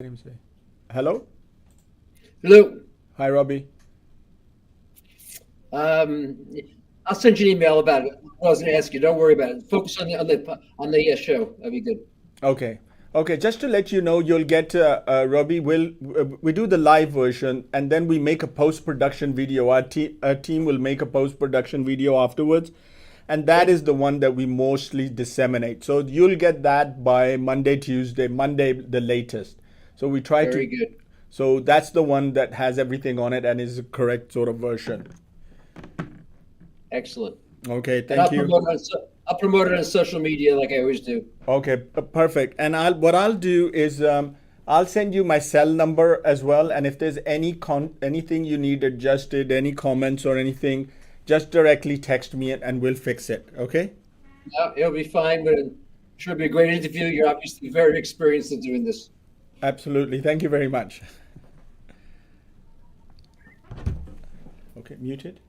Let him say. Hello. Hello. Hi, Robbie. Um, I'll send you an email about it. What I was going to ask you. Don't worry about it. Focus on the show. That'd be good. Okay. Okay. Just to let you know, you'll get Robbie. We do the live version, and then we make a post production video. Our team will make a post production video afterwards, and that Okay. is the one that we mostly disseminate. So you'll get that by Monday, Tuesday, Monday the latest. So we try Very to. good. So that's the one that has everything on it and is the correct sort of version. Excellent. Okay. And Thank you. I'll promote it on social media like I always do. Okay, perfect. And I'll do is I'll send you my cell number as well. And if there's anything you need adjusted, any comments or anything, just directly text me and we'll fix it. Okay? Yeah, it'll be fine. But I'm sure it'll be a great interview. You're obviously very experienced in doing this. Absolutely. Thank you very much. Okay, muted.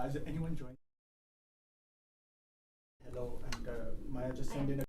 Has anyone joined? Hello, and Maya just send in a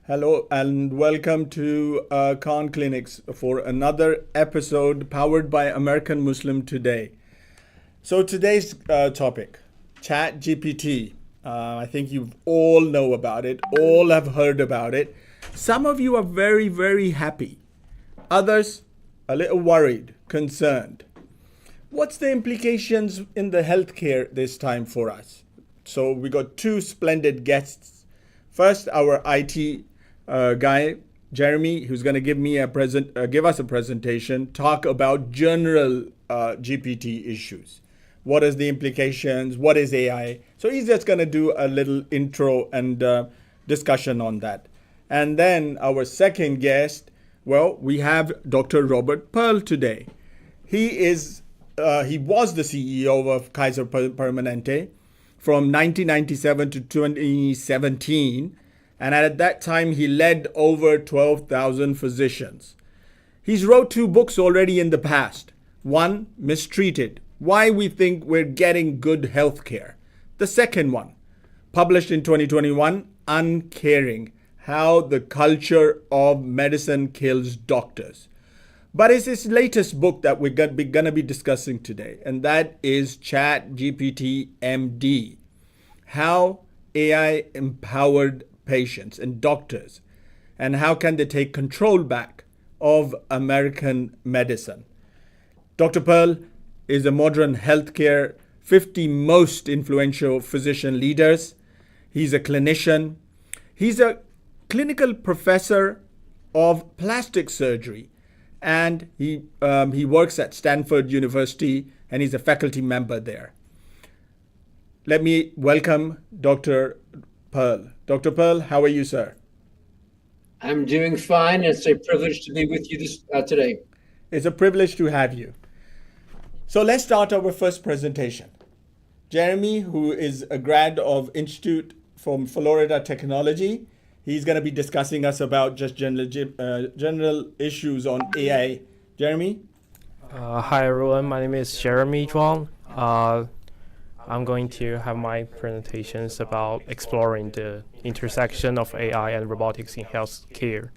Hello and welcome to Khan Clinics for another episode powered by American Muslim Today. So today's topic, Chat GPT. I think you all know about it, all have heard about it. Some of you are very, very happy. Others a little worried, concerned. What's the implications in the healthcare this time for us? So we got two splendid guests. First, our IT guy, Jeremy, who's going to give us a presentation, talk about general GPT issues. What is the implications? What is AI? So he's just going to do a little intro and discussion on that. And then our second guest, well, we have Dr. Robert Pearl today. He was the CEO of Kaiser Permanente from 1997 to 2017. And at that time, he led over 12,000 physicians. He's wrote two books already in the past. One, Mistreated, Why We Think We're Getting Good Healthcare. The second one, published in 2021, Uncaring, How the Culture of Medicine Kills Doctors. But it's his latest book that we're going to be discussing today, and that is Chat GPT MD, How AI Empowered Patients and Doctors, and how can they take control back of American medicine. Dr. Pearl is a modern healthcare 50 most influential physician leaders. He's a clinician. He's a clinical professor of plastic surgery, and he works at Stanford University, and he's a faculty member there. Let me welcome Dr. Pearl. Dr. Pearl, how are you, sir? I'm doing fine. It's a privilege to be with you today. It's a privilege to have you. So let's start our first presentation. Jeremy, who is a grad of Institute from Florida Technology, he's going to be discussing us about just general issues on AI. Jeremy? Hi everyone, my name is Jeremy Zhuang. I'm going to have my presentations about exploring the intersection of AI and robotics in healthcare.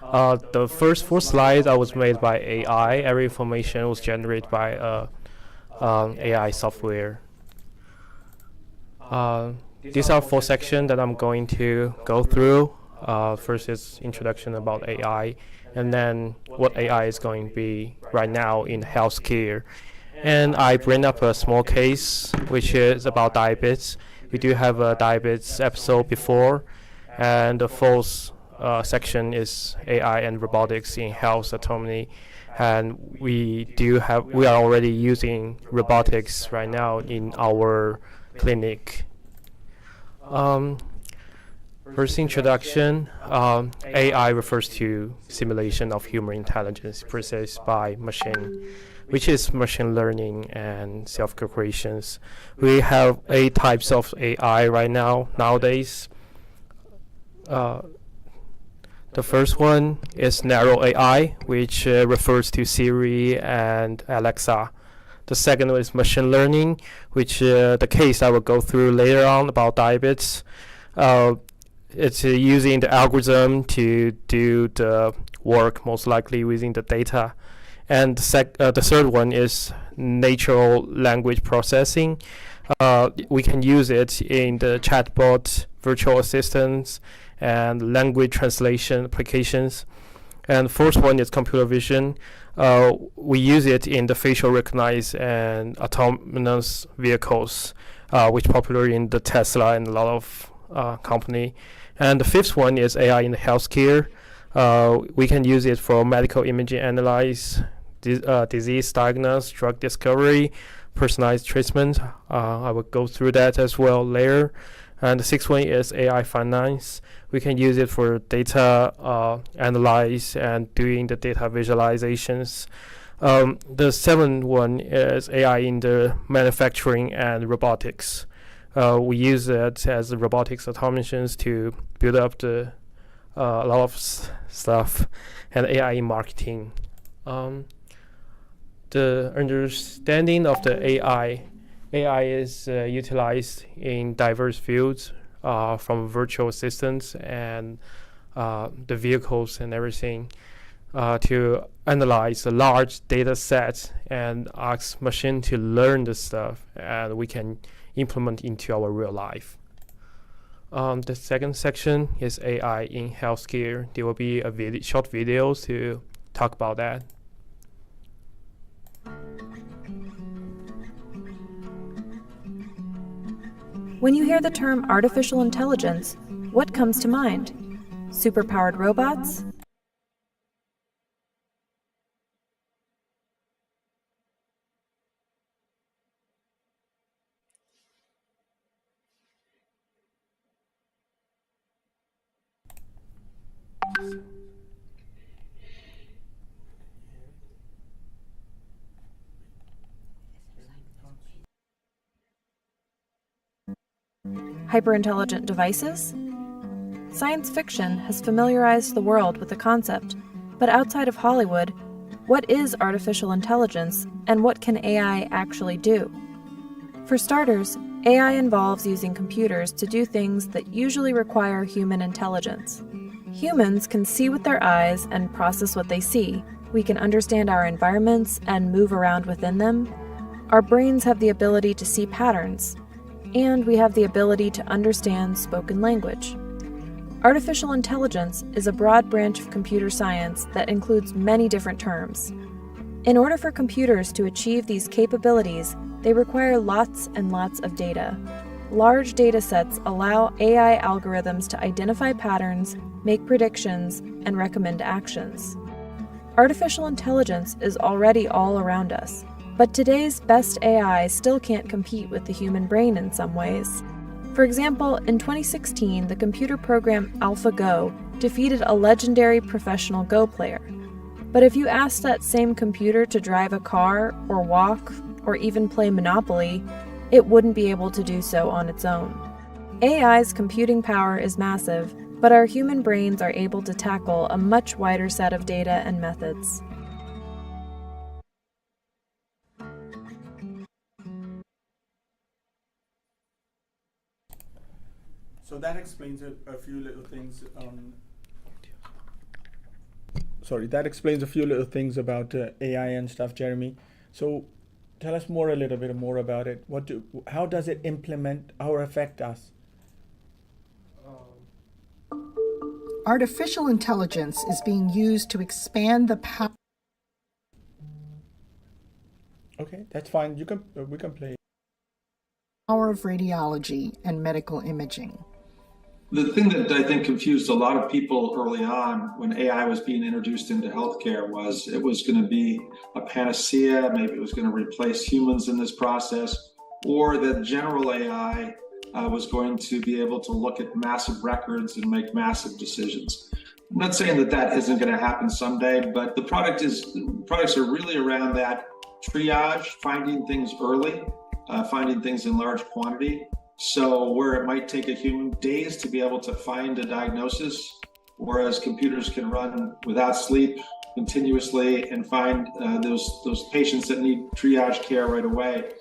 The first four slides was made by AI. Every information was generated by AI software. These are four sections that I'm going to go through. First is introduction about AI, and then what AI is going to be right now in healthcare. And I bring up a small case, which is about diabetes. We do have a diabetes episode before, and the fourth section is AI and robotics in health autonomy. And we are already using robotics right now in our clinic. First introduction, AI refers to simulation of human intelligence processed by machine, which is machine learning and self-corporations. We have 8 types of AI right now, nowadays. The first one is narrow AI, which refers to Siri and Alexa. The second one is machine learning, which the case I will go through later on about diabetes. It's using the algorithm to do the work, most likely using the data. And the third one is natural language processing. We can use it in the chatbot, virtual assistants, and language translation applications. And the fourth one is computer vision. We use it in the facial recognize and autonomous vehicles. which popular in the Tesla and a lot of company. And the fifth one is AI in the healthcare. We can use it for medical imaging analyze, disease diagnosis, drug discovery, personalized treatment. I will go through that as well later. And the sixth one is AI finance. We can use it for data analyze and doing the data visualizations. The seventh one is AI in the manufacturing and robotics. We use it as robotics automations to build up a lot of stuff, and AI in marketing. The understanding of the AI is utilized in diverse fields, from virtual assistants and the vehicles and everything, to analyze a large data set and ask machine to learn the stuff, and we can implement into our real life. The second section is AI in healthcare. There will be a short videos to talk about that. When you hear the term artificial intelligence, what comes to mind? Superpowered robots? Hyperintelligent devices? Science fiction has familiarized the world with the concept, but outside of Hollywood, what is artificial intelligence and what can AI actually do? For starters, AI involves using computers to do things that usually require human intelligence. Humans can see with their eyes and process what they see. We can understand our environments and move around within them. Our brains have the ability to see patterns, and we have the ability to understand spoken language. Artificial intelligence is a broad branch of computer science that includes many different terms. In order for computers to achieve these capabilities, they require lots and lots of data. Large data sets allow AI algorithms to identify patterns, make predictions, and recommend actions. Artificial intelligence is already all around us, but today's best AI still can't compete with the human brain in some ways. For example, in 2016, the computer program AlphaGo defeated a legendary professional Go player. But if you asked that same computer to drive a car, or walk, or even play Monopoly, it wouldn't be able to do so on its own. AI's computing power is massive, but our human brains are able to tackle a much wider set of data and methods. So that explains a few little things. That explains a few little things about AI and stuff, Jeremy. So tell us a little bit more about it. How does it implement or affect us? Artificial intelligence is being used to expand the power. Okay, that's fine. We can play. Power of radiology and medical imaging. The thing that I think confused a lot of people early on when AI was being introduced into healthcare was it was going to be a panacea, maybe it was going to replace humans in this process, or that general AI was going to be able to look at massive records and make massive decisions. I'm not saying that isn't going to happen someday, but the products are really around that triage, finding things early, finding things in large quantity. So where it might take a human days to be able to find a diagnosis, whereas computers can run without sleep continuously and find those patients that need triage care right away.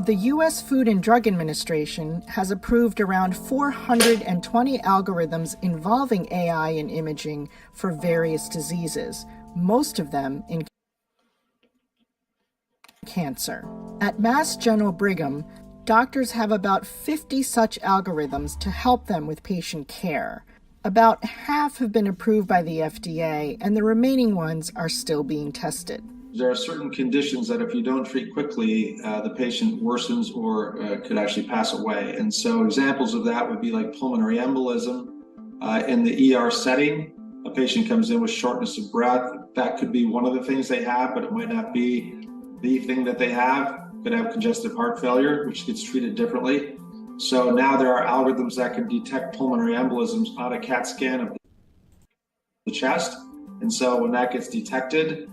The U.S. Food and Drug Administration has approved around 420 algorithms involving AI in imaging for various diseases, most of them in cancer. At Mass General Brigham, doctors have about 50 such algorithms to help them with patient care. About half have been approved by the FDA, and the remaining ones are still being tested. there are certain conditions that if you don't treat quickly, the patient worsens or could actually pass away. And so examples of that would be like pulmonary embolism in the ER setting. A patient comes in with shortness of breath. That could be one of the things they have, but it might not be the thing that they have. Could have congestive heart failure, which gets treated differently. So now there are algorithms that can detect pulmonary embolisms on a CAT scan of the chest. And so when that gets detected,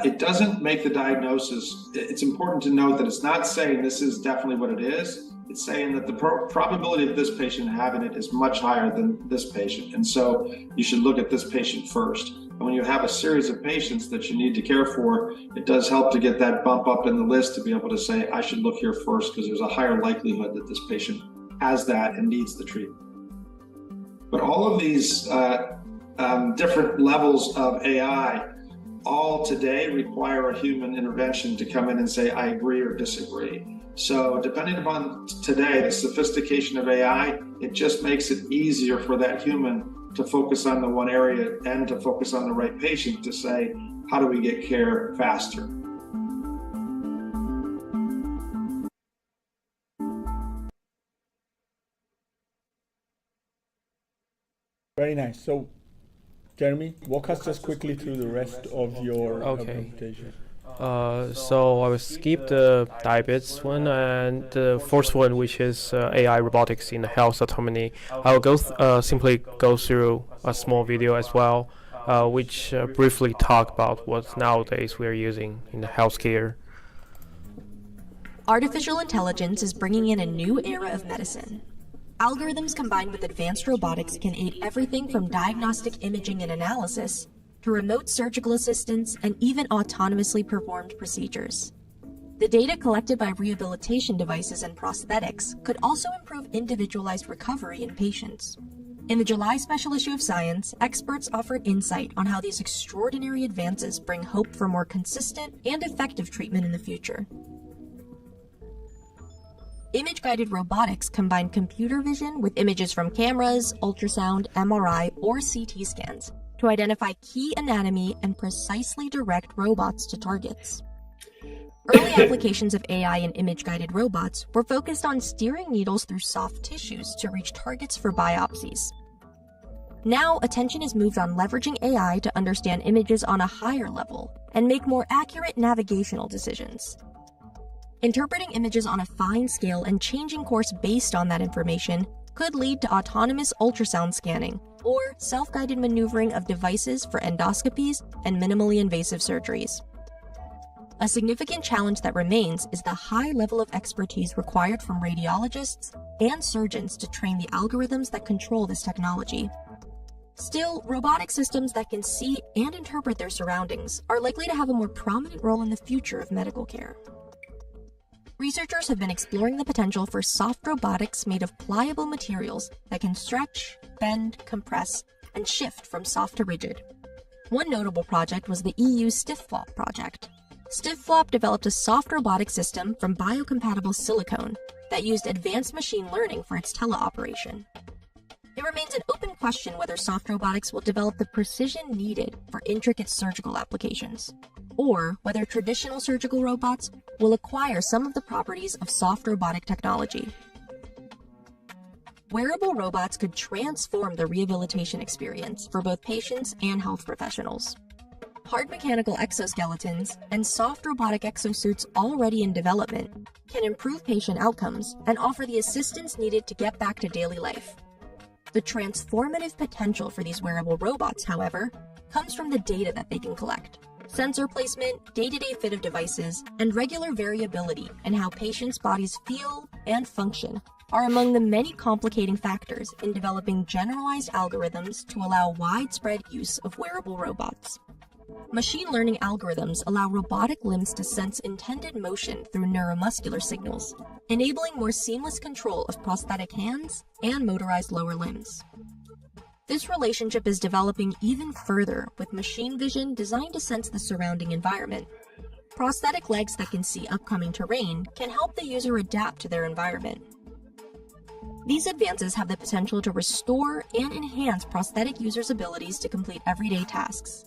it doesn't make the diagnosis. It's important to note that it's not saying this is definitely what it is. It's saying that the probability of this patient having it is much higher than this patient. And so you should look at this patient first. And when you have a series of patients that you need to care for, it does help to get that bump up in the list to be able to say, I should look here first, because there's a higher likelihood that this patient has that and needs the treatment. But all of these different levels of AI all today require a human intervention to come in and say, I agree or disagree. So depending upon today, the sophistication of AI, it just makes it easier for that human to focus on the one area and to focus on the right patient to say, how do we get care faster? Very nice. So, Jeremy, walk us just quickly through the rest of your presentation. So I will skip the diabetes one, and the first one, which is AI robotics in health autonomy. I will simply go through a small video as well, which briefly talk about what nowadays we are using in the healthcare. Artificial intelligence is bringing in a new era of medicine. Algorithms combined with advanced robotics can aid everything from diagnostic imaging and analysis to remote surgical assistance and even autonomously performed procedures. The data collected by rehabilitation devices and prosthetics could also improve individualized recovery in patients. In the July special issue of Science, experts offered insight on how these extraordinary advances bring hope for more consistent and effective treatment in the future. Image-guided robotics combine computer vision with images from cameras, ultrasound, MRI, or CT scans to identify key anatomy and precisely direct robots to targets. Early applications of AI in image-guided robots were focused on steering needles through soft tissues to reach targets for biopsies. Now, attention is moved on leveraging AI to understand images on a higher level and make more accurate navigational decisions. Interpreting images on a fine scale and changing course based on that information could lead to autonomous ultrasound scanning or self-guided maneuvering of devices for endoscopies and minimally invasive surgeries. A significant challenge that remains is the high level of expertise required from radiologists and surgeons to train the algorithms that control this technology. Still, robotic systems that can see and interpret their surroundings are likely to have a more prominent role in the future of medical care. Researchers have been exploring the potential for soft robotics made of pliable materials that can stretch, bend, compress, and shift from soft to rigid. One notable project was the EU StiffFlop project. StiffFlop developed a soft robotic system from biocompatible silicone that used advanced machine learning for its teleoperation. It remains an open question whether soft robotics will develop the precision needed for intricate surgical applications, or whether traditional surgical robots will acquire some of the properties of soft robotic technology. Wearable robots could transform the rehabilitation experience for both patients and health professionals. Hard mechanical exoskeletons and soft robotic exosuits already in development can improve patient outcomes and offer the assistance needed to get back to daily life. The transformative potential for these wearable robots, however, comes from the data that they can collect. Sensor placement, day-to-day fit of devices, and regular variability in how patients' bodies feel and function are among the many complicating factors in developing generalized algorithms to allow widespread use of wearable robots. Machine learning algorithms allow robotic limbs to sense intended motion through neuromuscular signals, enabling more seamless control of prosthetic hands and motorized lower limbs. This relationship is developing even further with machine vision designed to sense the surrounding environment. Prosthetic legs that can see upcoming terrain can help the user adapt to their environment. These advances have the potential to restore and enhance prosthetic users' abilities to complete everyday tasks.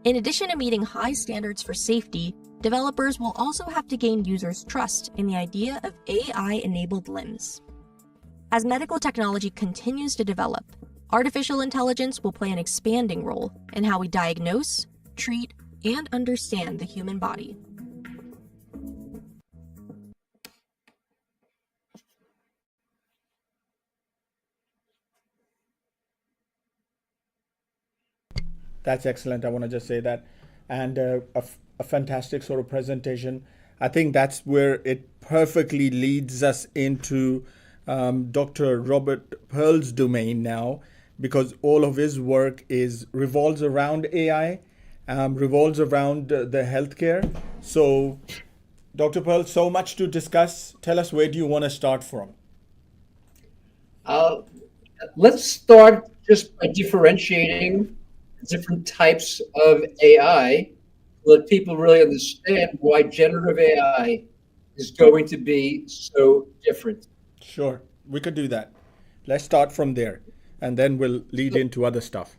In addition to meeting high standards for safety, developers will also have to gain users' trust in the idea of AI-enabled limbs. As medical technology continues to develop, artificial intelligence will play an expanding role in how we diagnose, treat, and understand the human body. That's excellent. I want to just say that. And a fantastic sort of presentation. I think that's where it perfectly leads us into Dr. Robert Pearl's domain now, because all of his work revolves around AI, revolves around the healthcare. So, Dr. Pearl, so much to discuss. Tell us, where do you want to start from? Let's start just by differentiating different types of AI so that people really understand why generative AI is going to be so different. Sure, we could do that. Let's start from there, and then we'll lead into other stuff.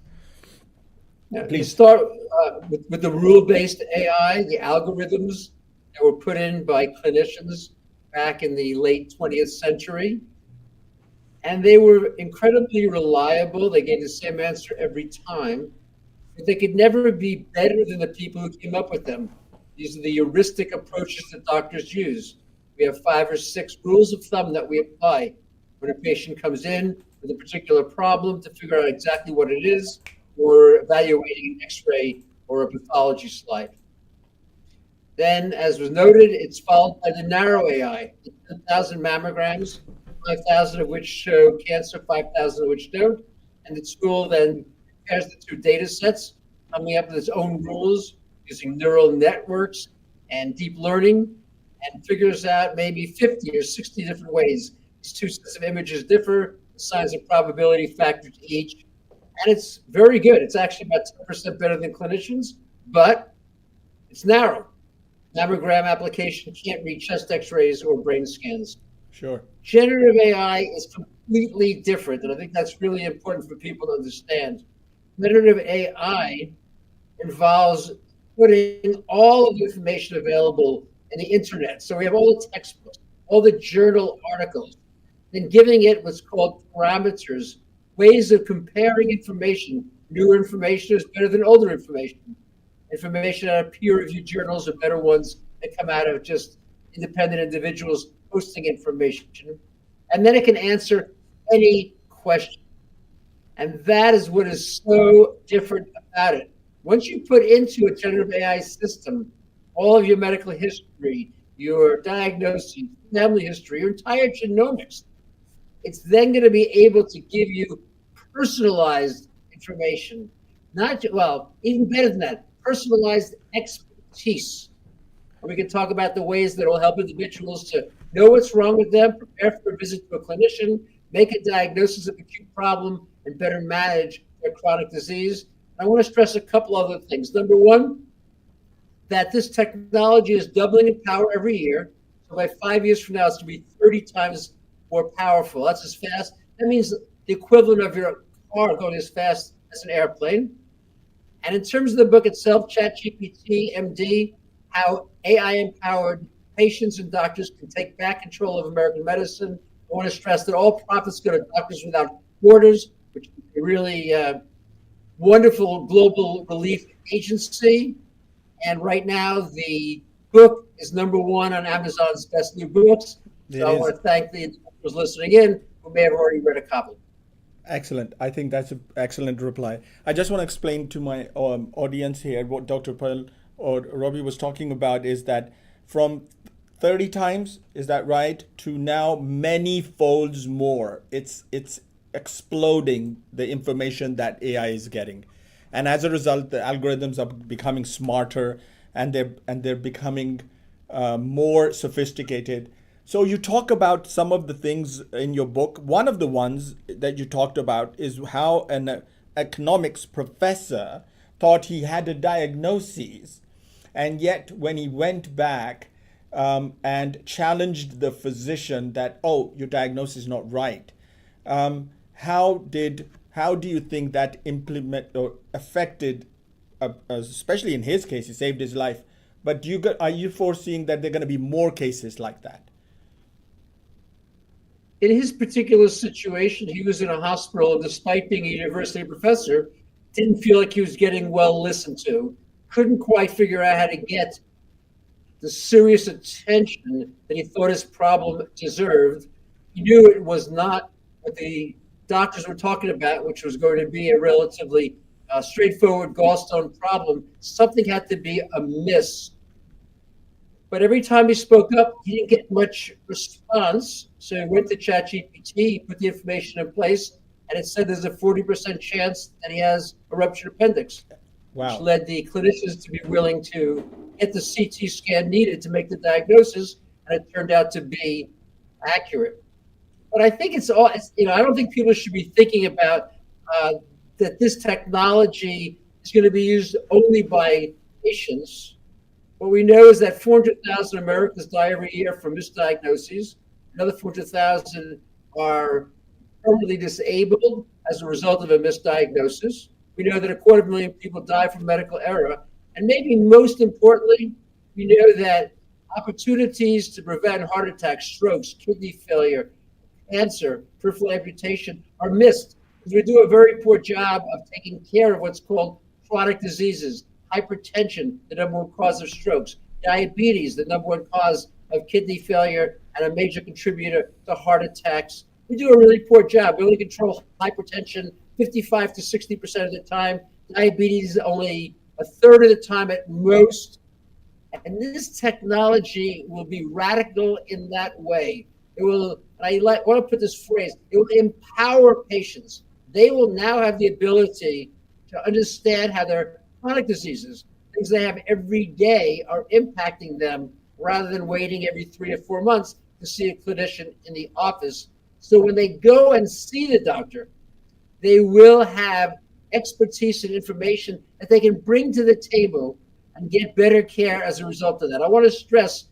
Please start with the rule-based AI, the algorithms that were put in by clinicians back in the late 20th century. And they were incredibly reliable. They gave the same answer every time, but they could never be better than the people who came up with them. These are the heuristic approaches that doctors use. We have 5 or 6 rules of thumb that we apply when a patient comes in with a particular problem to figure out exactly what it is, or evaluating an X-ray or a pathology slide. Then, as was noted, it's followed by the narrow AI, 10,000 mammograms, 5,000 of which show cancer, 5,000 of which don't. And the tool then compares the two data sets, coming up with its own rules using neural networks and deep learning, and figures out maybe 50 or 60 different ways these two sets of images differ, assigns a probability factor to each. And it's very good. It's actually about 10% better than clinicians, but it's narrow. Mammogram application can't read chest x-rays or brain scans. Sure. Generative AI is completely different, and I think that's really important for people to understand. Generative AI involves putting all of the information available in the internet. So we have all the textbooks, all the journal articles, and giving it what's called parameters, ways of comparing information. Newer information is better than older information. Information out of peer-reviewed journals are better ones that come out of just independent individuals posting information. And then it can answer any question. And that is what is so different about it. Once you put into a generative AI system all of your medical history, your diagnosis, family history, your entire genomics, it's then going to be able to give you personalized information. Even better than that, personalized expertise. And we can talk about the ways that will help individuals to know what's wrong with them, prepare for a visit to a clinician, make a diagnosis of acute problem, and better manage their chronic disease. I want to stress a couple other things. Number one, that this technology is doubling in power every year. So by 5 years from now, it's going to be 30 times more powerful. That's as fast. That means the equivalent of your car going as fast as an airplane. And in terms of the book itself, ChatGPT, MD, how AI-empowered patients and doctors can take back control of American medicine. I want to stress that all profits go to Doctors Without Borders, which is a really wonderful global relief agency. And right now, the book is #1 on Amazon's best new books. So I want to thank the individuals listening in who may have already read a copy. Excellent. I think that's an excellent reply. I just want to explain to my audience here what Dr. Pearl or Robbie was talking about is that from 30 times, is that right, to now many folds more. It's exploding the information that AI is getting. And as a result, the algorithms are becoming smarter and they're becoming more sophisticated. So you talk about some of the things in your book. One of the ones that you talked about is how an economics professor thought he had a diagnosis. And yet when he went back and challenged the physician that, oh, your diagnosis is not right, how do you think that affected especially in his case, he saved his life. But are you foreseeing that there are going to be more cases like that? In his particular situation, he was in a hospital, and despite being a university professor, didn't feel like he was getting well listened to, couldn't quite figure out how to get the serious attention that he thought his problem deserved. He knew it was not what the doctors were talking about, which was going to be a relatively straightforward gallstone problem. Something had to be amiss. But every time he spoke up, he didn't get much response. So he went to ChatGPT, put the information in place, and it said there's a 40% chance that he has a ruptured appendix. Wow. Which led the clinicians to be willing to get the CT scan needed to make the diagnosis, and it turned out to be accurate. But I think I don't think people should be thinking about that this technology is going to be used only by patients. What we know is that 400,000 Americans die every year from misdiagnoses. Another 400,000 are permanently disabled as a result of a misdiagnosis. We know that 250,000 people die from medical error. And maybe most importantly, we know that opportunities to prevent heart attacks, strokes, kidney failure, cancer, peripheral amputation are missed because we do a very poor job of taking care of what's called chronic diseases, hypertension, the number one cause of strokes, diabetes, the number one cause of kidney failure and a major contributor to heart attacks. We do a really poor job. We only control hypertension 55 to 60% of the time, diabetes only a third of the time at most. And this technology will be radical in that way. It will, I want to put this phrase, it will empower patients. They will now have the ability to understand how their chronic diseases, things they have every day, are impacting them rather than waiting every 3 or 4 months to see a clinician in the office. So when they go and see the doctor, they will have expertise and information that they can bring to the table and get better care as a result of that. I want to stress,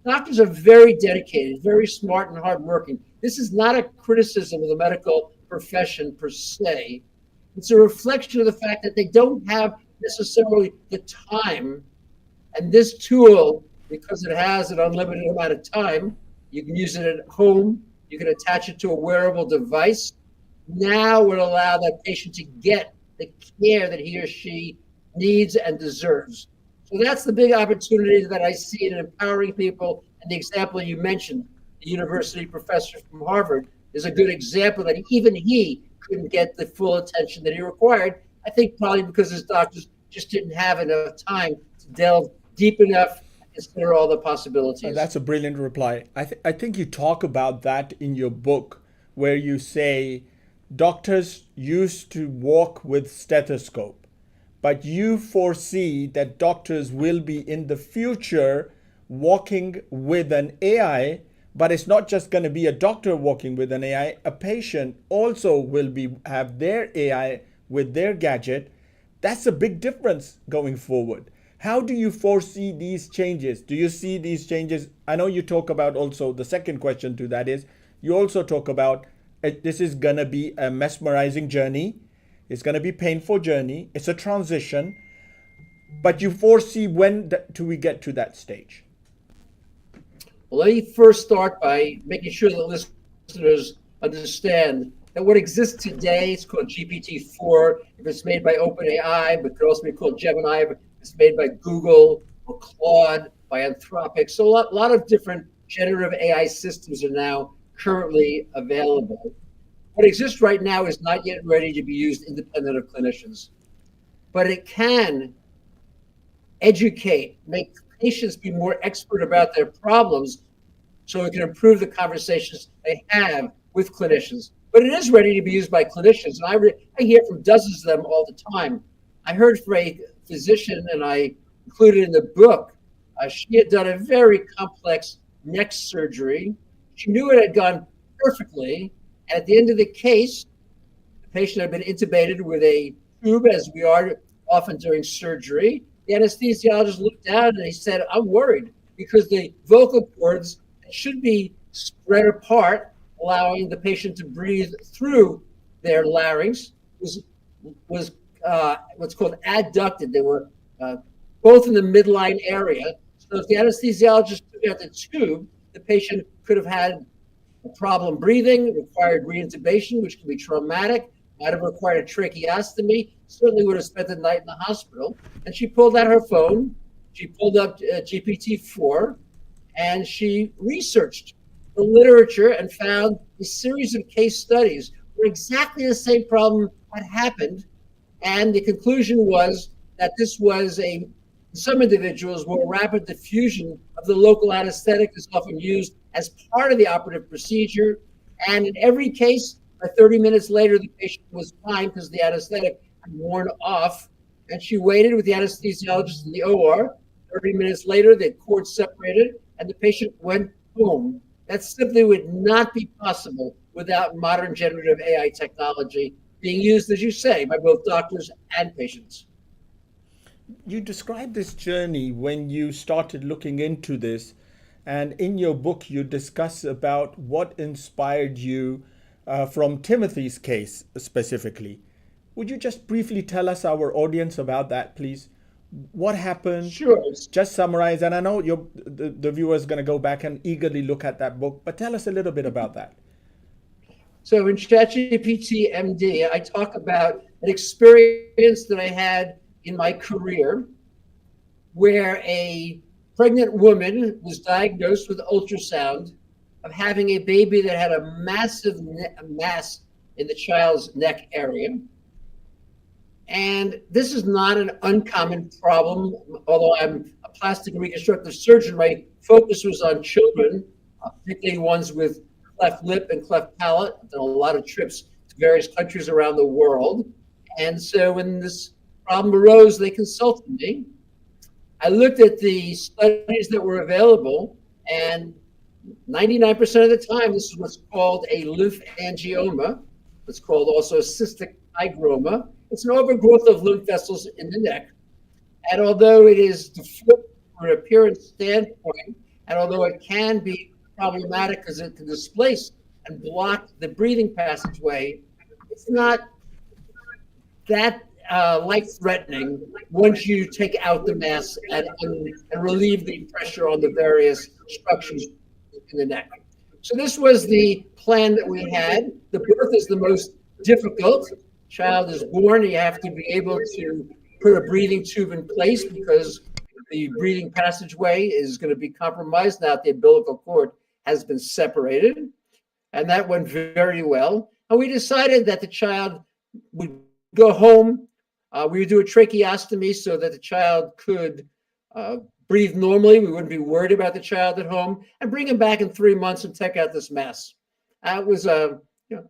doctors are very dedicated, very smart and hardworking. This is not a criticism of the medical profession per se. It's a reflection of the fact that they don't have necessarily the time. And this tool, because it has an unlimited amount of time, you can use it at home, you can attach it to a wearable device, now would allow that patient to get the care that he or she needs and deserves. So that's the big opportunity that I see in empowering people. And the example you mentioned, the university professor from Harvard, is a good example that even he couldn't get the full attention that he required. I think probably because his doctors just didn't have enough time to delve deep enough and consider all the possibilities. That's a brilliant reply. I think you talk about that in your book, where you say doctors used to walk with stethoscope, but you foresee that doctors will be in the future walking with an AI. But it's not just going to be a doctor walking with an AI. A patient also will have their AI with their gadget. That's a big difference going forward. How do you foresee these changes? Do you see these changes? I know you talk about also, the second question to that is, you also talk about this is going to be a mesmerizing journey. It's going to be a painful journey. It's a transition. But you foresee when do we get to that stage? Well, let me first start by making sure that listeners understand that what exists today is called GPT-4. If it's made by OpenAI, but could also be called Gemini, if it's made by Google or Claude, by Anthropic. So a lot of different generative AI systems are now currently available. What exists right now is not yet ready to be used independent of clinicians, but it can educate, make patients be more expert about their problems so it can improve the conversations they have with clinicians. But it is ready to be used by clinicians. And I hear from dozens of them all the time. I heard from a physician, and I included in the book, she had done a very complex neck surgery. She knew it had gone perfectly. And at the end of the case, the patient had been intubated with a tube, as we are often during surgery. The anesthesiologist looked down and he said, I'm worried because the vocal cords should be spread apart, allowing the patient to breathe through their larynx, was what's called adducted. They were both in the midline area. So if the anesthesiologist took out the tube, the patient could have had a problem breathing, required reintubation, which can be traumatic, might have required a tracheostomy, certainly would have spent the night in the hospital. And she pulled out her phone, she pulled up GPT-4, and she researched the literature and found a series of case studies where exactly the same problem had happened. And the conclusion was that this was some individuals where rapid diffusion of the local anesthetic is often used as part of the operative procedure. And in every case, by 30 minutes later, the patient was fine because the anesthetic had worn off. And she waited with the anesthesiologist in the OR. 30 minutes later, the cords separated and the patient went home. That simply would not be possible without modern generative AI technology being used, as you say, by both doctors and patients. You described this journey when you started looking into this, and in your book you discuss about what inspired you from Timothy's case specifically. Would you just briefly tell us, our audience, about that, please? What happened? Sure. Just summarize, and I know the viewer is going to go back and eagerly look at that book, but tell us a little bit about that. So in ChatGPT MD, I talk about an experience that I had in my career where a pregnant woman was diagnosed with ultrasound of having a baby that had a massive mass in the child's neck area. And this is not an uncommon problem. Although I'm a plastic and reconstructive surgeon, my focus was on children, particularly ones with cleft lip and cleft palate. I've done a lot of trips to various countries around the world. And so when this problem arose, they consulted me. I looked at the studies that were available, and 99% of the time, this is what's called a lymphangioma. It's called also a cystic hygroma. It's an overgrowth of lymph vessels in the neck. And although it is difficult from an appearance standpoint, and although it can be problematic because it can displace and block the breathing passageway, it's not that life-threatening once you take out the mass and relieve the pressure on the various structures in the neck. So this was the plan that we had. The birth is the most difficult. Child is born, you have to be able to put a breathing tube in place because the breathing passageway is going to be compromised now that the umbilical cord has been separated. And that went very well. And we decided that the child would go home. We would do a tracheostomy so that the child could breathe normally. We wouldn't be worried about the child at home, and bring him back in 3 months and take out this mass. It was an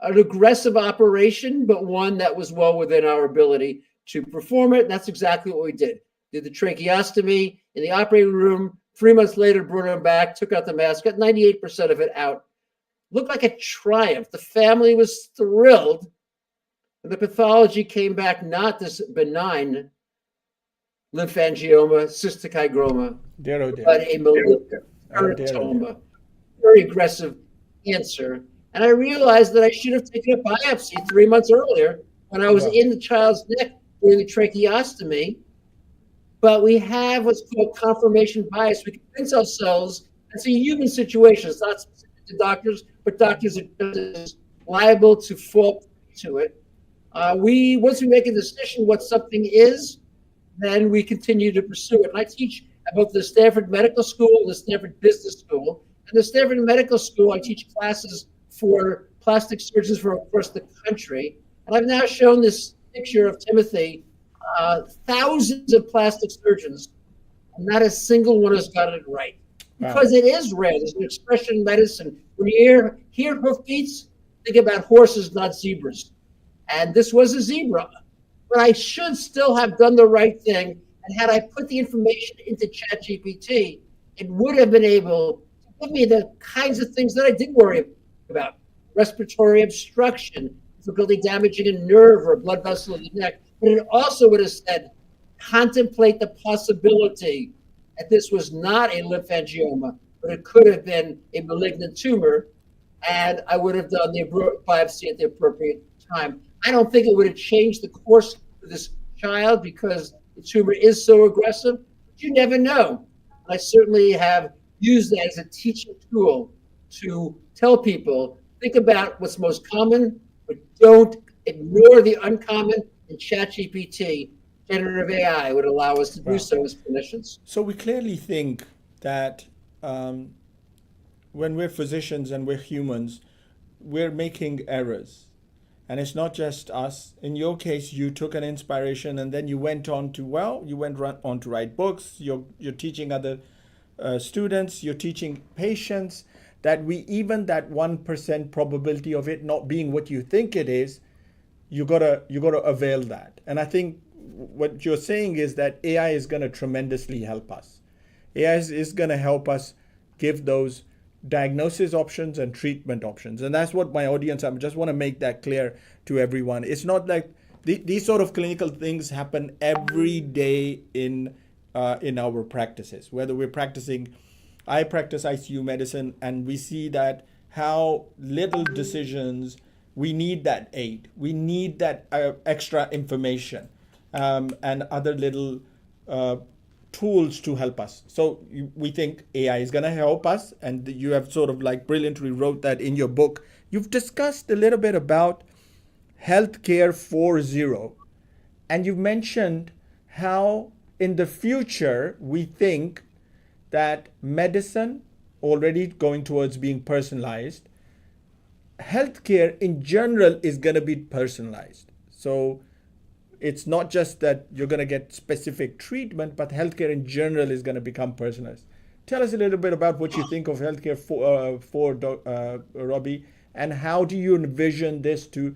aggressive operation, but one that was well within our ability to perform it. And that's exactly what we did. Did the tracheostomy in the operating room. 3 months later, brought him back, took out the mass, got 98% of it out. Looked like a triumph. The family was thrilled. And the pathology came back not this benign lymphangioma, cystic hygroma, but a malignant teratoma, very aggressive cancer. And I realized that I should have taken a biopsy 3 months earlier when I was in the child's neck doing the tracheostomy. But we have what's called confirmation bias. We convince ourselves it's a human situation. It's not specific to doctors, but doctors are just liable to fall to it. Once we make a decision what something is, then we continue to pursue it. And I teach at both the Stanford Medical School and the Stanford Business School. And the Stanford Medical School, I teach classes for plastic surgeons from across the country. And I've now shown this picture of Timothy, thousands of plastic surgeons, and not a single one has gotten it right. Because it is rare. There's an expression in medicine. When you hear hoofbeats, think about horses, not zebras. And this was a zebra. But I should still have done the right thing. And had I put the information into ChatGPT, it would have been able to give me the kinds of things that I did worry about. Respiratory obstruction, difficulty damaging a nerve or a blood vessel in the neck. But it also would have said, contemplate the possibility that this was not a lymphangioma, but it could have been a malignant tumor. And I would have done the biopsy at the appropriate time. I don't think it would have changed the course of this child because the tumor is so aggressive. But you never know. I certainly have used that as a teaching tool to tell people, think about what's most common, but don't ignore the uncommon. And ChatGPT, generative AI, would allow us to do so as clinicians. So we clearly think that when we're physicians and we're humans, we're making errors. And it's not just us. In your case, you took an inspiration and then you went on to, on to write books. You're teaching other students, you're teaching patients that even that 1% probability of it not being what you think it is, you gotta avail that. And I think what you're saying is that AI is gonna tremendously help us. AI is gonna help us give those diagnosis options and treatment options. And that's what my audience, I just want to make that clear to everyone. It's not like these sort of clinical things happen every day in our practices, whether we're practicing, I practice ICU medicine, and we see that how little decisions, we need that aid. We need that extra information and other little tools to help us. So we think AI is going to help us, and you have sort of like brilliantly wrote that in your book. You've discussed a little bit about healthcare 4.0, and you've mentioned how in the future we think that medicine already going towards being personalized, healthcare in general is going to be personalized. So it's not just that you're going to get specific treatment, but healthcare in general is going to become personalized. Tell us a little bit about what you think of healthcare for Robbie, and how do you envision this to,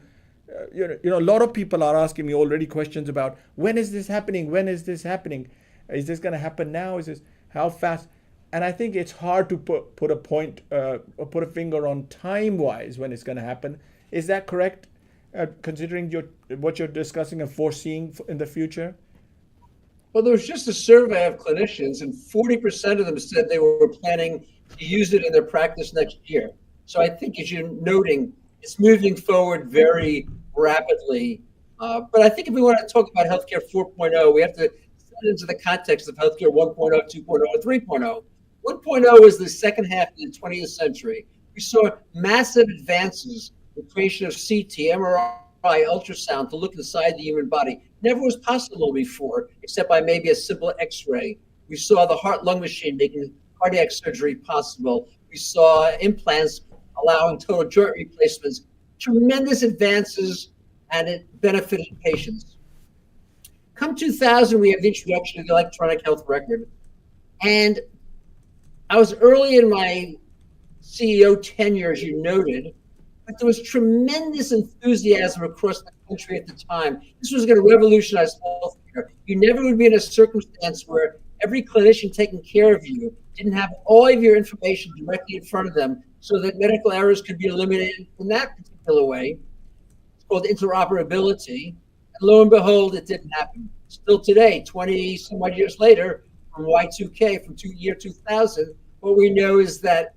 a lot of people are asking me already questions about when is this happening? When is this happening? Is this going to happen now? Is this how fast? And I think it's hard to put a point or put a finger on time-wise when it's going to happen. Is that correct? Considering what you're discussing and foreseeing in the future? Well, there was just a survey of clinicians, and 40% of them said they were planning to use it in their practice next year. So I think, as you're noting, it's moving forward very rapidly. But I think if we want to talk about healthcare 4.0, we have to set it into the context of healthcare 1.0, 2.0, and 3.0. 1.0 was the second half of the 20th century. We saw massive advances, the creation of CT, MRI, ultrasound to look inside the human body. Never was possible before, except by maybe a simple X-ray. We saw the heart-lung machine making cardiac surgery possible. We saw implants allowing total joint replacements. Tremendous advances, and it benefited patients. Come 2000, we have the introduction of the electronic health record. And I was early in my CEO tenure, as you noted, but there was tremendous enthusiasm across the country at the time. This was going to revolutionize healthcare. You never would be in a circumstance where every clinician taking care of you didn't have all of your information directly in front of them so that medical errors could be eliminated in that particular way. It's called interoperability. And lo and behold, it didn't happen. Still today, 20 some odd years later, from Y2K, from year 2000, what we know is that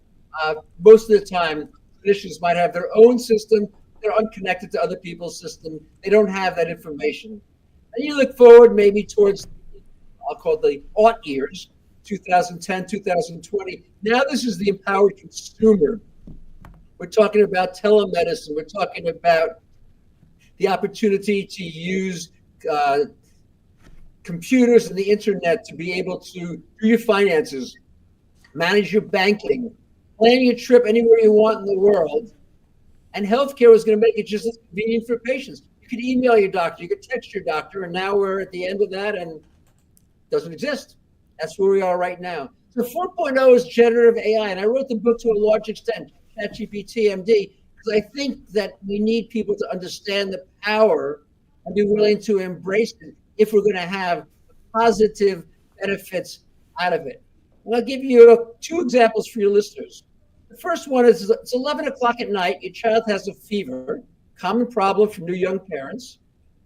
most of the time, clinicians might have their own system. They're unconnected to other people's system. They don't have that information. And you look forward maybe towards, I'll call it the aught years, 2010, 2020. Now this is the empowered consumer. We're talking about telemedicine. We're talking about the opportunity to use computers and the internet to be able to do your finances, manage your banking, plan your trip anywhere you want in the world. And healthcare is going to make it just as convenient for patients. You could email your doctor, you could text your doctor, and now we're at the end of that and it doesn't exist. That's where we are right now. So 4.0 is generative AI, and I wrote the book to a large extent, ChatGPT MD, because I think that we need people to understand the power and be willing to embrace it if we're going to have positive benefits out of it. And I'll give you two examples for your listeners. The first one is it's 11 o'clock at night. Your child has a fever, common problem for new young parents.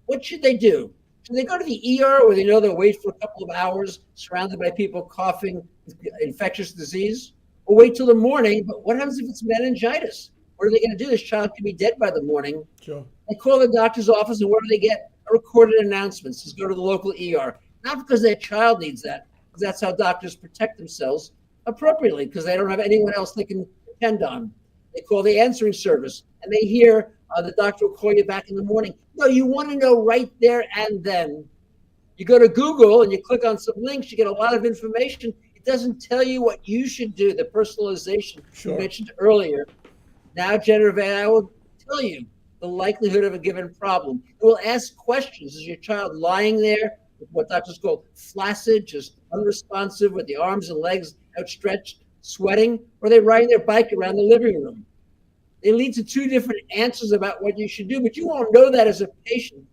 What should they do? Should they go to the ER where they know they'll wait for a couple of hours surrounded by people coughing with infectious disease? Or wait till the morning? But what happens if it's meningitis? What are they going to do? This child could be dead by the morning. Sure. They call the doctor's office, and what do they get? a recorded announcement says go to the local ER, not because their child needs that, because that's how doctors protect themselves appropriately, because they don't have anyone else they can depend on. They call the answering service, and they hear the doctor will call you back in the morning. No, you want to know right there and then. You go to Google and you click on some links, you get a lot of information. It doesn't tell you what you should do, the personalization you mentioned earlier. Now generative AI will tell you the likelihood of a given problem. It will ask questions. Is your child lying there with what doctors call flaccid, just unresponsive, with the arms and legs outstretched, sweating, or are they riding their bike around the living room? They lead to two different answers about what you should do, but you won't know that as a patient.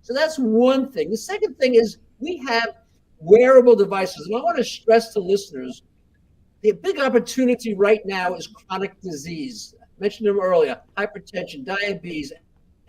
So that's one thing. The second thing is we have wearable devices. And I want to stress to listeners, the big opportunity right now is chronic disease. I mentioned them earlier, hypertension, diabetes,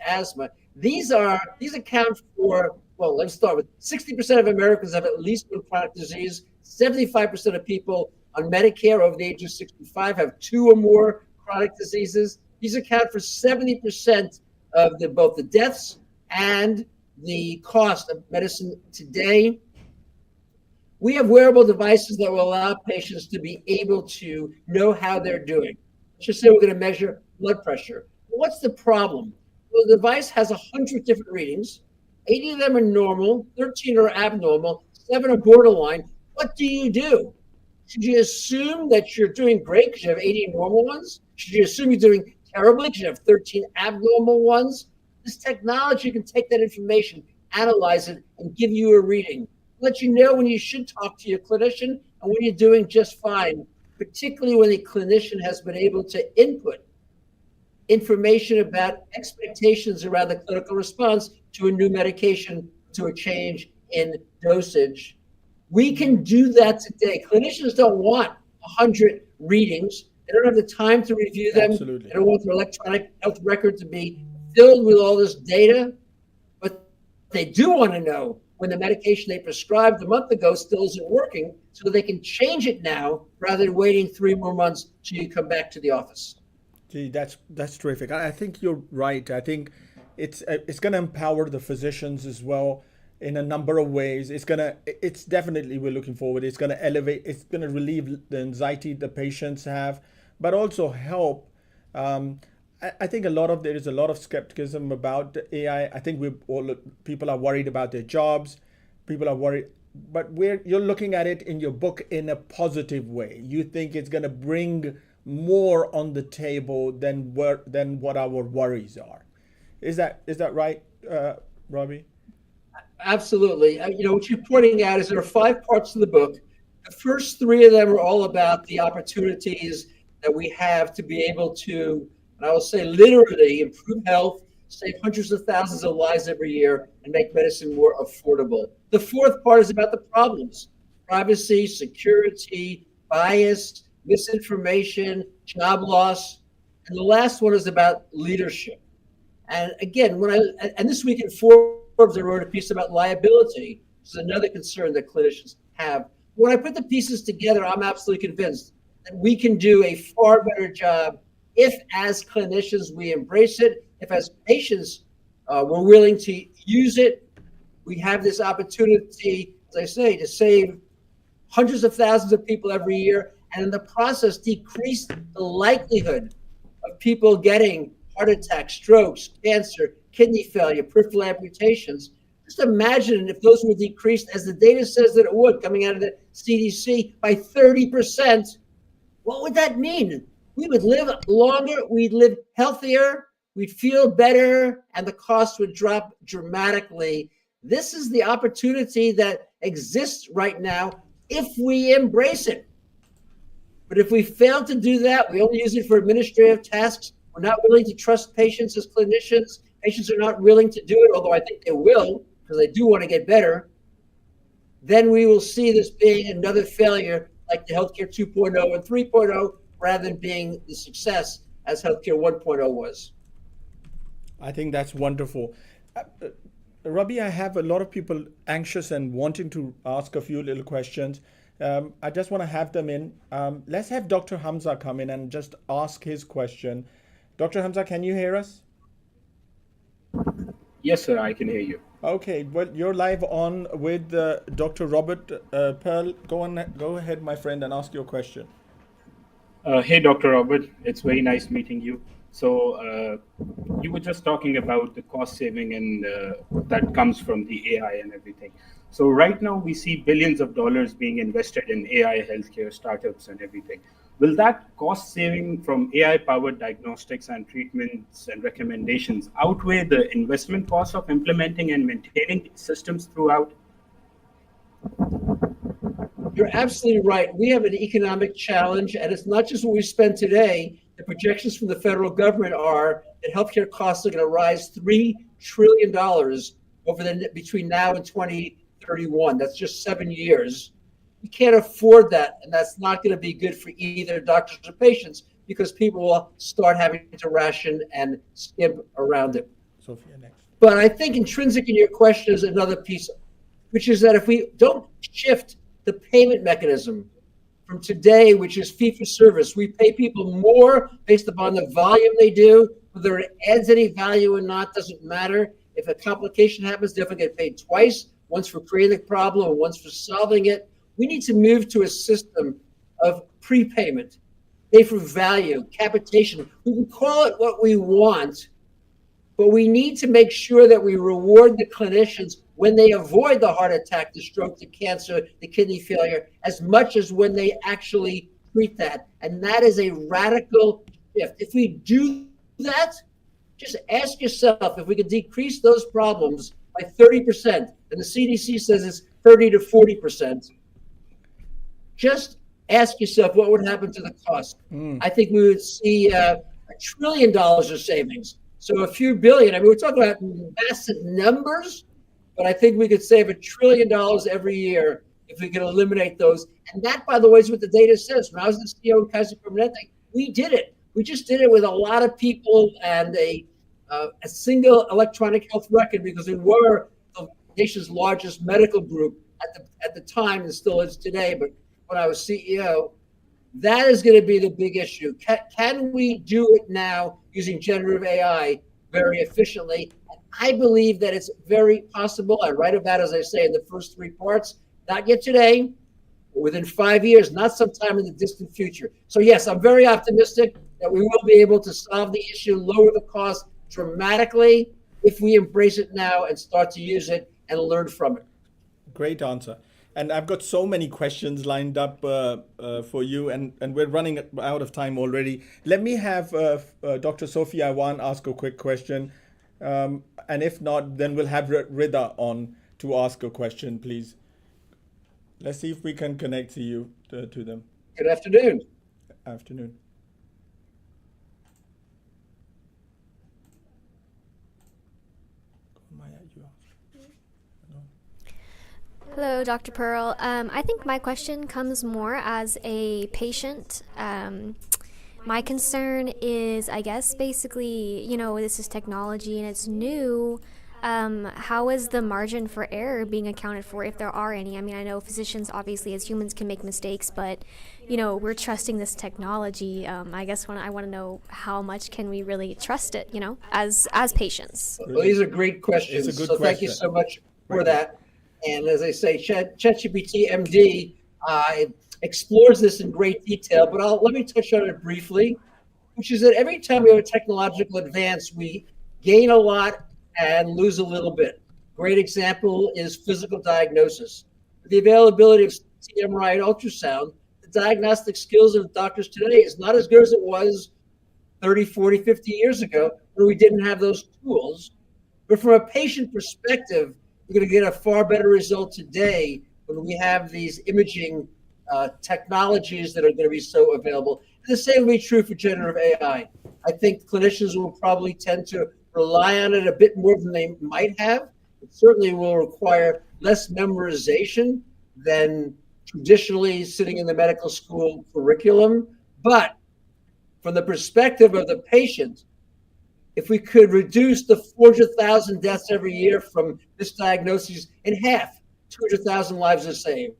asthma. These account for, well, let's start with 60% of Americans have at least one chronic disease. 75% of people on Medicare over the age of 65 have two or more chronic diseases. These account for 70% of both the deaths and the cost of medicine today. We have wearable devices that will allow patients to be able to know how they're doing. Let's just say we're going to measure blood pressure. What's the problem? Well, the device has 100 different readings. 80 of them are normal, 13 are abnormal, 7 are borderline. What do you do? Should you assume that you're doing great because you have 80 normal ones? Should you assume you're doing terribly because you have 13 abnormal ones? This technology can take that information, analyze it, and give you a reading. Let you know when you should talk to your clinician and when you're doing just fine, particularly when the clinician has been able to input information about expectations around the clinical response to a new medication, to a change in dosage. We can do that today. Clinicians don't want 100 readings. They don't have the time to review them. Absolutely. They don't want their electronic health record to be filled with all this data, but they do want to know when the medication they prescribed a month ago still isn't working, so they can change it now rather than waiting 3 more months till you come back to the office. Gee, that's terrific. I think you're right. I think it's going to empower the physicians as well in a number of ways. It's definitely, we're looking forward. It's going to elevate. It's going to relieve the anxiety the patients have, but also help. I think there is a lot of skepticism about the AI. I think people are worried about their jobs. People are worried, but you're looking at it in your book in a positive way. You think it's going to bring more on the table than what our worries are. Is that right, Robbie? Absolutely. What you're pointing out is there are 5 parts to the book. The first 3 of them are all about the opportunities that we have to be able to, and I will say literally, improve health, save hundreds of thousands of lives every year, and make medicine more affordable. The 4th part is about the problems: privacy, security, bias, misinformation, job loss. And the last one is about leadership. And again, this week in Forbes, I wrote a piece about liability, which is another concern that clinicians have. When I put the pieces together, I'm absolutely convinced that we can do a far better job if, as clinicians, we embrace it, if as patients, we're willing to use it. We have this opportunity, as I say, to save hundreds of thousands of people every year, and in the process, decrease the likelihood of people getting heart attacks, strokes, cancer, kidney failure, peripheral amputations. Just imagine if those were decreased, as the data says that it would, coming out of the CDC, by 30%. What would that mean? We would live longer, we'd live healthier, we'd feel better, and the cost would drop dramatically. This is the opportunity that exists right now if we embrace it. But if we fail to do that, we only use it for administrative tasks. We're not willing to trust patients as clinicians. Patients are not willing to do it, although I think they will, because they do want to get better. Then we will see this being another failure like the Healthcare 2.0 and 3.0, rather than being the success as Healthcare 1.0 was. I think that's wonderful. Robbie, I have a lot of people anxious and wanting to ask a few little questions. I just want to have them in. Let's have Dr. Hamza come in and just ask his question. Dr. Hamza, can you hear us? Yes, sir, I can hear you. Okay, well, you're live on with Dr. Robert Pearl. Go ahead, my friend, and ask your question. Hey, Dr. Robert, it's very nice meeting you. So, you were just talking about the cost saving and that comes from the AI and everything. So, right now we see billions of dollars being invested in AI healthcare startups and everything. Will that cost saving from AI powered diagnostics and treatments and recommendations outweigh the investment cost of implementing and maintaining these systems throughout? You're absolutely right. We have an economic challenge, and it's not just what we spend today. The projections from the federal government are that healthcare costs are going to rise $3 trillion between now and 2031. That's just 7 years. We can't afford that, and that's not going to be good for either doctors or patients because people will start having to ration and skimp around it. Sophia, next. But I think intrinsic in your question is another piece, which is that if we don't shift the payment mechanism from today, which is fee for service, we pay people more based upon the volume they do. Whether it adds any value or not doesn't matter. If a complication happens, they often get paid twice, once for creating the problem and once for solving it. We need to move to a system of prepayment, pay for value, capitation. We can call it what we want, but we need to make sure that we reward the clinicians when they avoid the heart attack, the stroke, the cancer, the kidney failure, as much as when they actually treat that. And that is a radical shift. If we do that, just ask yourself if we could decrease those problems by 30%, and the CDC says it's 30 to 40%. Just ask yourself what would happen to the cost. I think we would see $1 trillion of savings. So a few billion. I mean, we're talking about massive numbers, but I think we could save $1 trillion every year if we could eliminate those. And that, by the way, is what the data says. When I was the CEO of Kaiser Permanente, we did it. We just did it with a lot of people and a single electronic health record because we were the nation's largest medical group at the time and still is today. But when I was CEO, that is going to be the big issue. Can we do it now using generative AI very efficiently? And I believe that it's very possible. I write about, as I say, in the first 3 parts, not yet today, but within 5 years, not sometime in the distant future. So yes, I'm very optimistic that we will be able to solve the issue, lower the cost dramatically if we embrace it now and start to use it and learn from it. Great answer. And I've got so many questions lined up for you, and we're running out of time already. Let me have Dr. Sophia Awan ask a quick question. And if not, then we'll have Rida on to ask a question, please. Let's see if we can connect to you, to them. Good afternoon. Afternoon. Hello, Dr. Pearl. I think my question comes more as a patient. My concern is, I guess, basically, this is technology and it's new. How is the margin for error being accounted for, if there are any? I mean, I know physicians, obviously, as humans can make mistakes, but, we're trusting this technology. I guess I want to know how much can we really trust it, as patients? Well, these are great questions. Thank you so much for that. And as I say, ChatGPT MD explores this in great detail, but let me touch on it briefly, which is that every time we have a technological advance, we gain a lot and lose a little bit. Great example is physical diagnosis. With the availability of MRI and ultrasound, the diagnostic skills of doctors today is not as good as it was 30, 40, 50 years ago, where we didn't have those tools. But from a patient perspective, we're going to get a far better result today when we have these imaging technologies that are going to be so available. And the same will be true for generative AI. I think clinicians will probably tend to rely on it a bit more than they might have. It certainly will require less memorization than traditionally sitting in the medical school curriculum. But from the perspective of the patient, if we could reduce the 400,000 deaths every year from misdiagnoses in half, 200,000 lives are saved.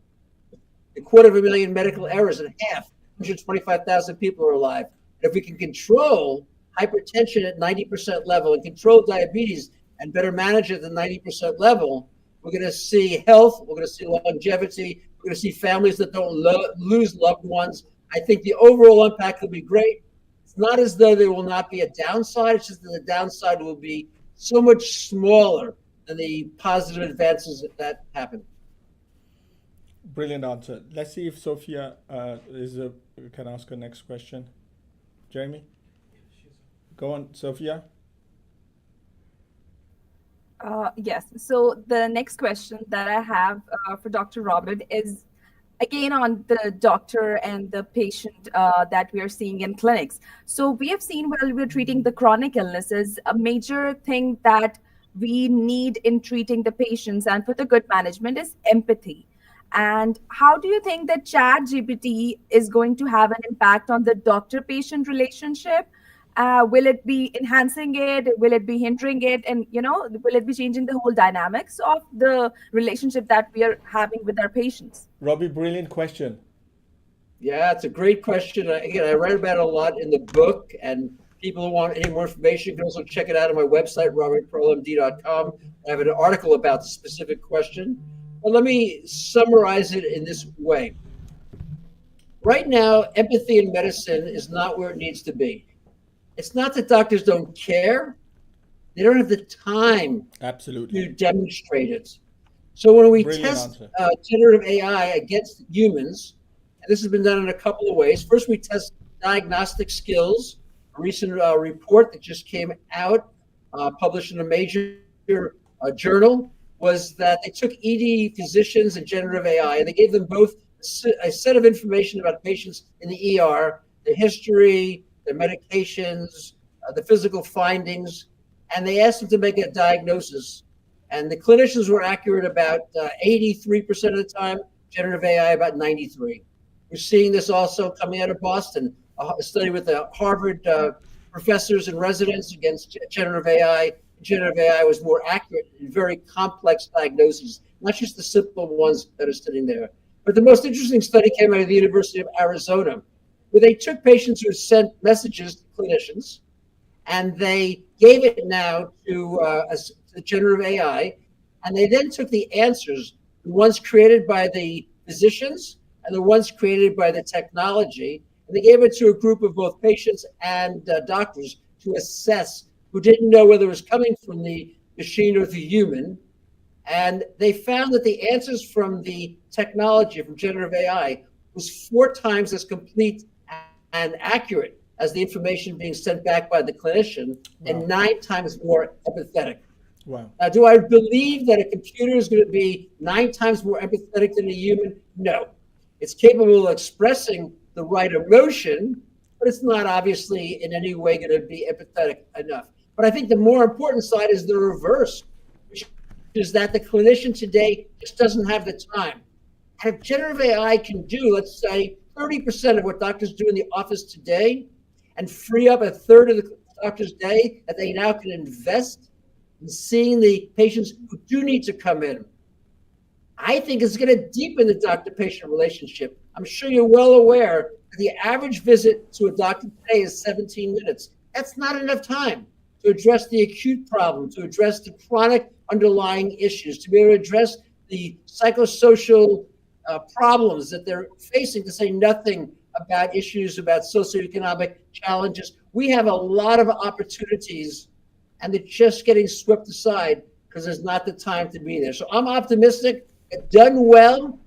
250,000 medical errors in half, 125,000 people are alive. And if we can control hypertension at 90% level and control diabetes and better manage at the 90% level, we're going to see health, we're going to see longevity, we're going to see families that don't lose loved ones. I think the overall impact will be great. It's not as though there will not be a downside, it's just that the downside will be so much smaller than the positive advances that happen. Brilliant answer. Let's see if Sophia can ask her next question. Jeremy? Go on, Sophia. Yes. So the next question that I have for Dr. Robert is again on the doctor and the patient that we are seeing in clinics. So we have seen while we're treating the chronic illnesses, a major thing that we need in treating the patients and for the good management is empathy. And how do you think that Chat GPT is going to have an impact on the doctor-patient relationship? Will it be enhancing it? Will it be hindering it? And, will it be changing the whole dynamics of the relationship that we are having with our patients? Robbie, brilliant question. Yeah, it's a great question. Again, I read about it a lot in the book, and people who want any more information can also check it out on my website, robertpearlmd.com. I have an article about the specific question. But let me summarize it in this way. Right now, empathy in medicine is not where it needs to be. It's not that doctors don't care. They don't have the time to demonstrate it. So when we test generative AI against humans, and this has been done in a couple of ways. First, we test diagnostic skills. A recent report that just came out, published in a major journal, was that they took ED physicians and generative AI, and they gave them both a set of information about patients in the ER, their history, their medications, the physical findings, and they asked them to make a diagnosis. And the clinicians were accurate about 83% of the time, generative AI about 93%. We're seeing this also coming out of Boston, a study with the Harvard professors and residents against generative AI. Generative AI was more accurate in very complex diagnoses, not just the simple ones that are sitting there. But the most interesting study came out of the University of Arizona, where they took patients who sent messages to clinicians, and they gave it now to generative AI, and they then took the answers, the ones created by the physicians and the ones created by the technology, and they gave it to a group of both patients and doctors to assess, who didn't know whether it was coming from the machine or the human. And they found that the answers from the technology, from generative AI, was 4 times as complete and accurate as the information being sent back by the clinician, and 9 times more empathetic. Wow. Now, do I believe that a computer is going to be 9 times more empathetic than a human? No. It's capable of expressing the right emotion, but it's not obviously in any way going to be empathetic enough. But I think the more important side is the reverse, which is that the clinician today just doesn't have the time. And if generative AI can do, let's say, 30% of what doctors do in the office today, and free up a third of the doctor's day that they now can invest in seeing the patients who do need to come in, I think it's going to deepen the doctor-patient relationship. I'm sure you're well aware that the average visit to a doctor today is 17 minutes. That's not enough time to address the acute problem, to address the chronic underlying issues, to be able to address the psychosocial problems that they're facing, to say nothing about issues about socioeconomic challenges. We have a lot of opportunities, and they're just getting swept aside because there's not the time to be there. So I'm optimistic. If done well,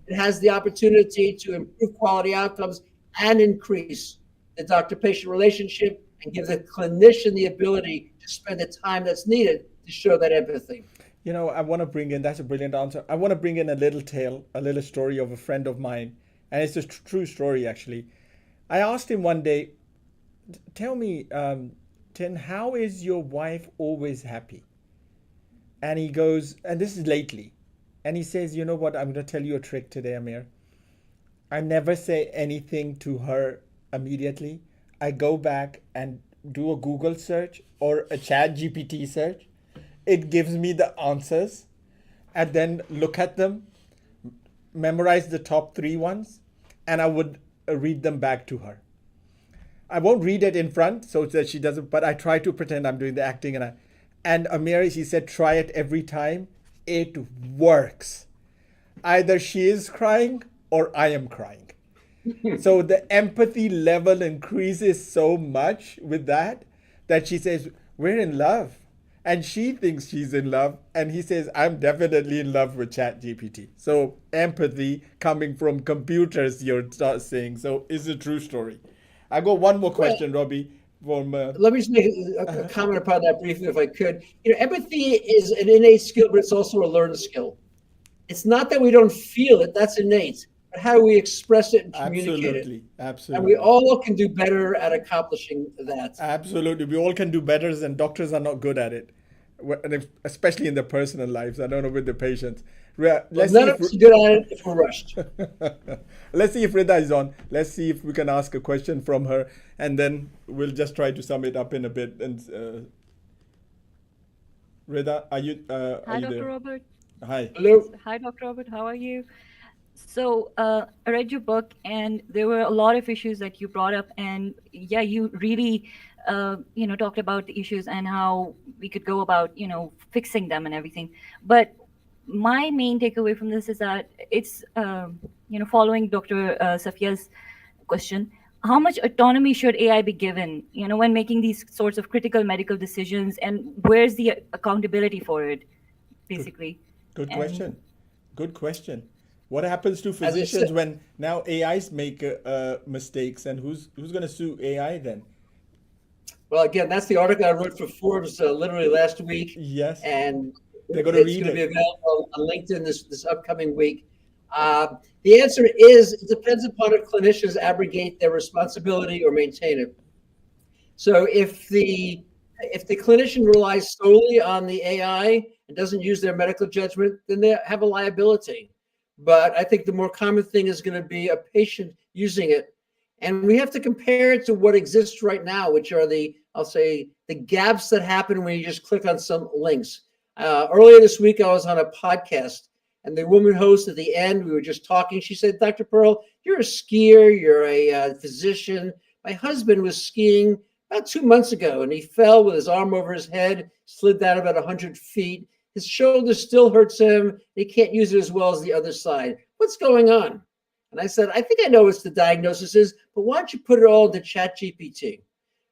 it has the opportunity to improve quality outcomes and increase the doctor-patient relationship and give the clinician the ability to spend the time that's needed to show that empathy. I want to bring in, that's a brilliant answer. I want to bring in a little tale, a little story of a friend of mine. And it's a true story, actually. I asked him one day, tell me, Tin, how is your wife always happy? And he goes, and this is lately. And he says, you know what, I'm going to tell you a trick today, Amir. I never say anything to her immediately. I go back and do a Google search or a Chat GPT search. It gives me the answers, and then look at them, memorize the top 3 ones, and I would read them back to her. I won't read it in front so that she doesn't, but I try to pretend I'm doing the acting, And Amir, he said, try it every time. It works. Either she is crying or I am crying. So the empathy level increases so much with that she says, we're in love. And she thinks she's in love. And he says, I'm definitely in love with ChatGPT. So empathy coming from computers, you're saying. So it's a true story. I got one more question, Robbie. From, let me just make a comment upon that briefly, if I could. Empathy is an innate skill, but it's also a learned skill. It's not that we don't feel it, that's innate, but how do we express it and communicate it? Absolutely. And we all can do better at accomplishing that. Absolutely. We all can do better, and doctors are not good at it, especially in their personal lives. I don't know with the patients. None of us are good at it if we're rushed. Let's see if Rida is on. Let's see if we can ask a question from her, and then we'll just try to sum it up in a bit. And Rida, are you Hi, Dr. there? Robert. Hi. Hello. Hi, Dr. Robert. How are you? So I read your book, and there were a lot of issues that you brought up, and yeah, you really, talked about the issues and how we could go about, fixing them and everything. But my main takeaway from this is that it's, following Dr. Safia's question, how much autonomy should AI be given, when making these sorts of critical medical decisions, and where's the accountability for it, basically? Good question. Good question. What happens to physicians when now AIs make mistakes, and who's going to sue AI then? Well, again, that's the article I wrote for Forbes literally last week. Yes. And they're going to read it. It's going to be available on LinkedIn this upcoming week. The answer is it depends upon if clinicians abrogate their responsibility or maintain it. So if the clinician relies solely on the AI and doesn't use their medical judgment, then they have a liability. But I think the more common thing is going to be a patient using it. And we have to compare it to what exists right now, which are the gaps that happen when you just click on some links. Earlier this week, I was on a podcast, and the woman host at the end, we were just talking. She said, Dr. Pearl, you're a skier, you're a physician. My husband was skiing about 2 months ago, and he fell with his arm over his head, slid down about 100 feet. His shoulder still hurts him. He can't use it as well as the other side. What's going on? And I said, I think I know what the diagnosis is, but why don't you put it all into ChatGPT?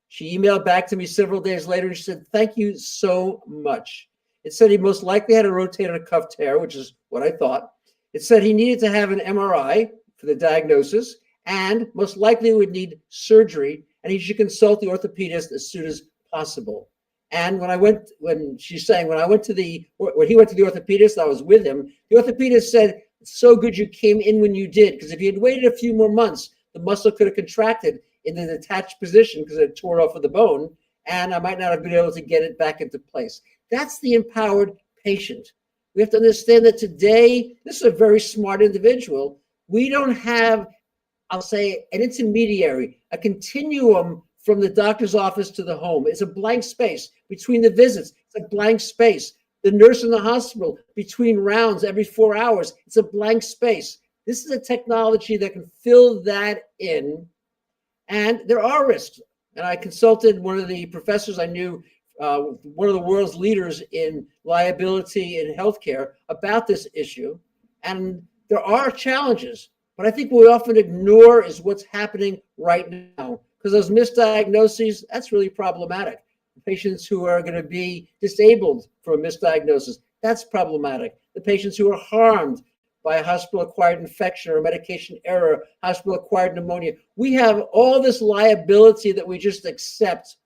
She emailed back to me several days later, and she said, thank you so much. It said he most likely had a rotator cuff tear, which is what I thought. It said he needed to have an MRI for the diagnosis, and most likely would need surgery, and he should consult the orthopedist as soon as possible. And when he went to the orthopedist, I was with him. The orthopedist said, it's so good you came in when you did, because if you had waited a few more months, the muscle could have contracted in the detached position because it tore off of the bone, and I might not have been able to get it back into place. That's the empowered patient. We have to understand that today, this is a very smart individual. We don't have, I'll say, an intermediary, a continuum from the doctor's office to the home. It's a blank space between the visits. It's a blank space. The nurse in the hospital between rounds every 4 hours. It's a blank space. This is a technology that can fill that in. And there are risks. And I consulted one of the professors I knew, one of the world's leaders in liability in healthcare about this issue. And there are challenges. But I think what we often ignore is what's happening right now. Because those misdiagnoses, that's really problematic. Patients who are going to be disabled from a misdiagnosis, that's problematic. The patients who are harmed by a hospital-acquired infection or medication error, hospital-acquired pneumonia. We have all this liability that we just accept.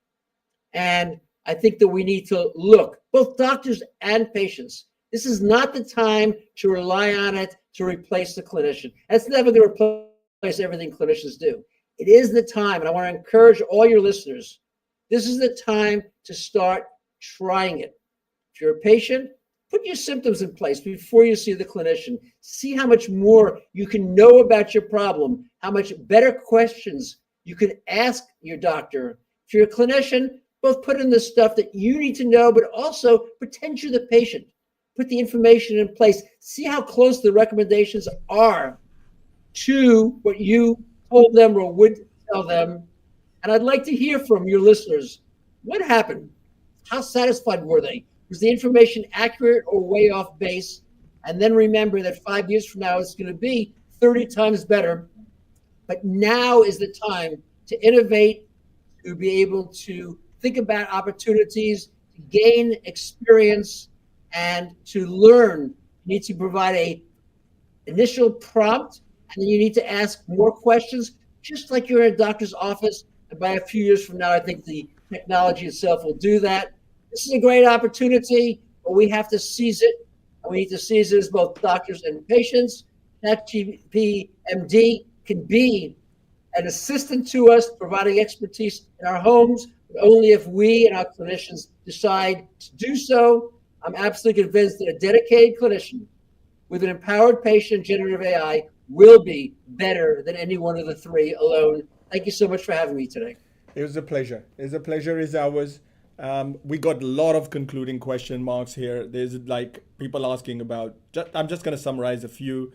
And I think that we need to look, both doctors and patients. This is not the time to rely on it to replace the clinician. And it's never going to replace everything clinicians do. It is the time, and I want to encourage all your listeners, this is the time to start trying it. If you're a patient, put your symptoms in place before you see the clinician. See how much more you can know about your problem, how much better questions you can ask your doctor. If you're a clinician, both put in the stuff that you need to know, but also pretend you're the patient. Put the information in place. See how close the recommendations are to what you told them or would tell them. And I'd like to hear from your listeners. What happened? How satisfied were they? Was the information accurate or way off base? And then remember that 5 years from now, it's going to be 30 times better. But now is the time to innovate, to be able to think about opportunities, to gain experience, and to learn. You need to provide a initial prompt, and then you need to ask more questions, just like you're in a doctor's office. And by a few years from now, I think the technology itself will do that. This is a great opportunity, but we have to seize it. And we need to seize it as both doctors and patients. ChatGPT MD can be an assistant to us, providing expertise in our homes, but only if we and our clinicians decide to do so. I'm absolutely convinced that a dedicated clinician with an empowered patient, generative AI, will be better than any one of the three alone. Thank you so much for having me today. It was a pleasure. The pleasure is ours. We got a lot of concluding question marks here. There's like people asking about, I'm just going to summarize a few.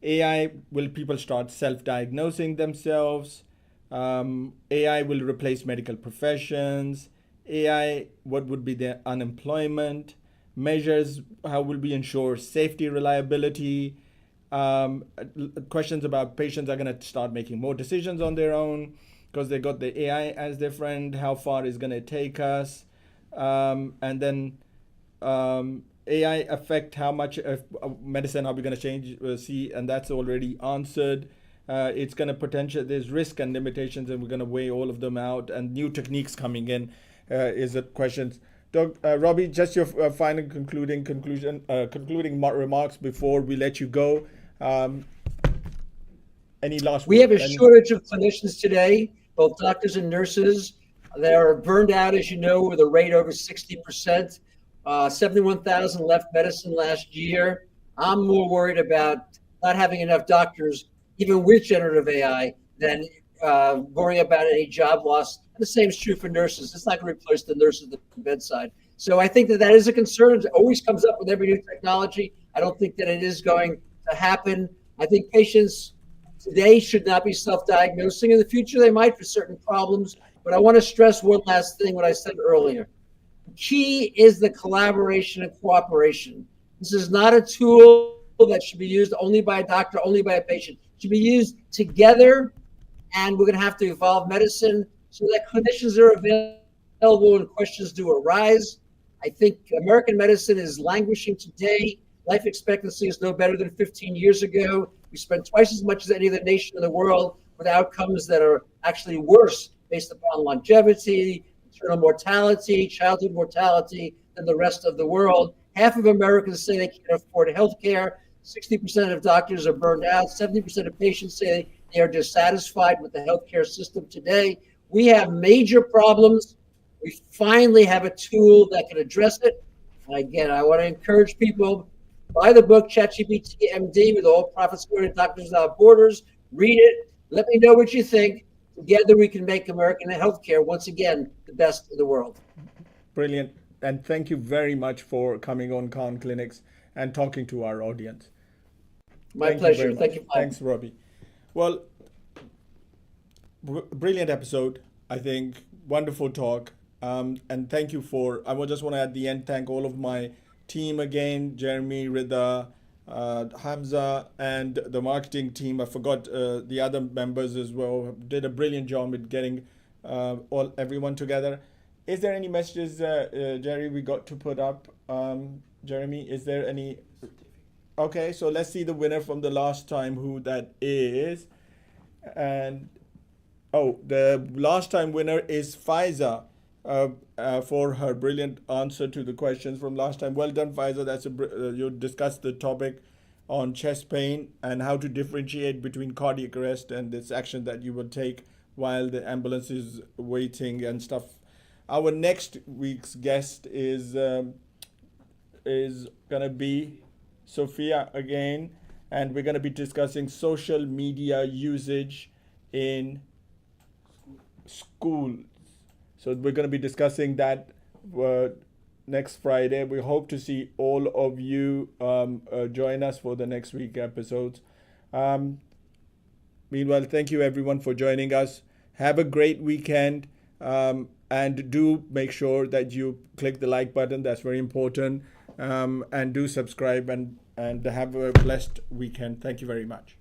AI, will people start self-diagnosing themselves? AI will replace medical professions. AI, what would be their unemployment? Measures, how will we ensure safety, reliability? Questions about patients are going to start making more decisions on their own because they got the AI as their friend. How far is going to take us? And then AI affect how much medicine are we going to change? See, and that's already answered. It's going to potential. There's risk and limitations, and we're going to weigh all of them out. And new techniques coming in is the questions. Robbie, just your final concluding remarks before we let you go. Any last? We have a shortage of clinicians today, both doctors and nurses. They are burned out, as you know, with a rate over 60%. 71,000 left medicine last year. I'm more worried about not having enough doctors, even with generative AI, than worrying about any job loss. And the same is true for nurses. It's not going to replace the nurses at the bedside. So I think that is a concern. It always comes up with every new technology. I don't think that it is going to happen. I think patients today should not be self-diagnosing. In the future, they might for certain problems. But I want to stress one last thing, what I said earlier. The key is the collaboration and cooperation. This is not a tool that should be used only by a doctor, only by a patient. It should be used together, and we're going to have to evolve medicine so that clinicians are available when questions do arise. I think American medicine is languishing today. Life expectancy is no better than 15 years ago. We spend twice as much as any other nation in the world with outcomes that are actually worse based upon longevity, maternal mortality, childhood mortality than the rest of the world. Half of Americans say they can't afford health care. 60% of doctors are burned out. 70% of patients say they are dissatisfied with the healthcare system today. We have major problems. We finally have a tool that can address it. And again, I want to encourage people, buy the book, ChatGPT MD, with all profit squared Doctors Without Borders. Read it. Let me know what you think. Together we can make American healthcare, once again, the best in the world. Brilliant. And thank you very much for coming on Khan Clinics and talking to our audience. My pleasure. Thank you. Thanks, Robbie. Well, brilliant episode, I think. Wonderful talk. And thank you I just want to at the end thank all of my team again, Jeremy, Rida, Hamza, and the marketing team. I forgot the other members as well. Did a brilliant job with getting everyone together. Is there any messages, Jerry, we got to put up? Jeremy, is there any? Okay, so let's see the winner from the last time, who that is. And the last time winner is Faiza for her brilliant answer to the questions from last time. Well done, Faiza. You discussed the topic on chest pain and how to differentiate between cardiac arrest and this action that you will take while the ambulance is waiting and stuff. Our next week's guest is gonna be Sophia again, and we're gonna be discussing social media usage in schools. So we're gonna be discussing that next Friday. We hope to see all of you join us for the next week episodes. Meanwhile, thank you everyone for joining us. Have a great weekend. And do make sure that you click the like button. That's very important. And do subscribe and have a blessed weekend. Thank you very much.